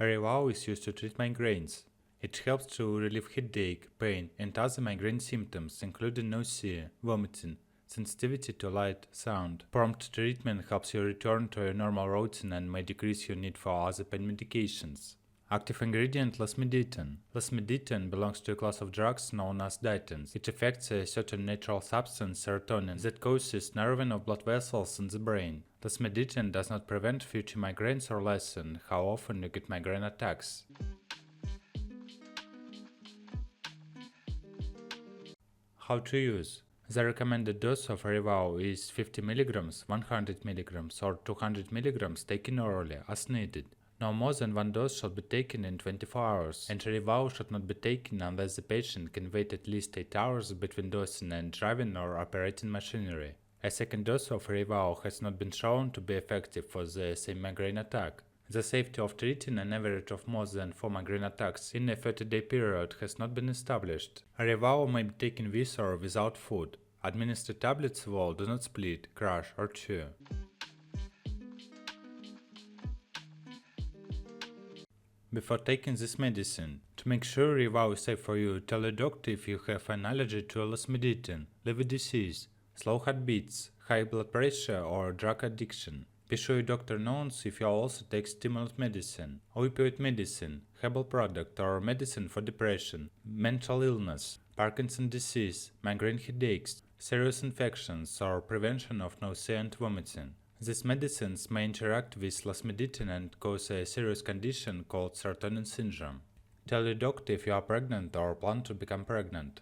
Reyvow is used to treat migraines. It helps to relieve headache, pain, and other migraine symptoms, including nausea, vomiting, sensitivity to light, sound. Prompt treatment helps you return to a normal routine and may decrease your need for other pain medications. Active ingredient Lasmiditan. Lasmiditan belongs to a class of drugs known as ditans. It affects a certain natural substance, serotonin, that causes narrowing of blood vessels in the brain. Lasmiditan does not prevent future migraines or lessen how often you get migraine attacks. How to use. The recommended dose of Reyvow is 50 mg, 100 mg, or 200 mg taken orally as needed. No more than one dose should be taken in 24 hours, and Reyvow should not be taken unless the patient can wait at least 8 hours between dosing and driving or operating machinery. A second dose of Reyvow has not been shown to be effective for the same migraine attack. The safety of treating an average of more than 4 migraine attacks in a 30-day period has not been established. Reyvow may be taken with or without food. Administered tablets whole do not split, crush, or chew. Before taking this medicine, to make sure Reyvow is safe for you, tell your doctor if you have an allergy to Lasmiditan, liver disease, slow heartbeats, high blood pressure, or drug addiction. Be sure your doctor knows if you also take stimulant medicine, opioid medicine, herbal product, or medicine for depression, mental illness, Parkinson's disease, migraine headaches, serious infections, or prevention of nausea and vomiting. These medicines may interact with Lasmiditan and cause a serious condition called serotonin syndrome. Tell your doctor if you are pregnant or plan to become pregnant.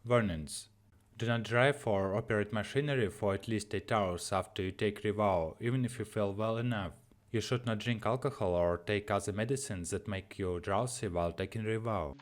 Warnings. Do not drive or operate machinery for at least 8 hours after you take Reyvow, even if you feel well enough. You should not drink alcohol or take other medicines that make you drowsy while taking Reyvow.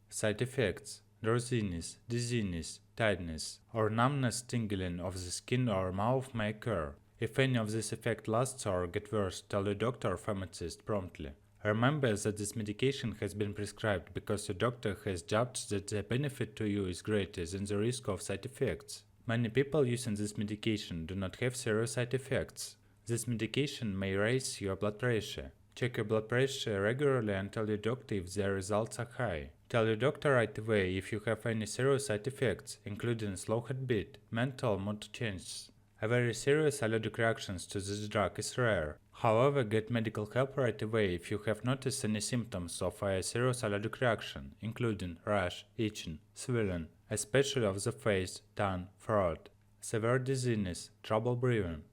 Side effects: drowsiness, dizziness, tiredness, or numbness, tingling of the skin or mouth may occur. If any of this effect lasts or gets worse, tell your doctor or pharmacist promptly. Remember that this medication has been prescribed because your doctor has judged that the benefit to you is greater than the risk of side effects. Many people using this medication do not have serious side effects. This medication may raise your blood pressure. Check your blood pressure regularly and tell your doctor if the results are high. Tell your doctor right away if you have any serious side effects, including slow heartbeat, mental mood changes. A very serious allergic reactions to this drug is rare. However, get medical help right away if you have noticed any symptoms of a serious allergic reaction, including rash, itching, swelling, especially of the face, tongue, throat, severe dizziness, trouble breathing.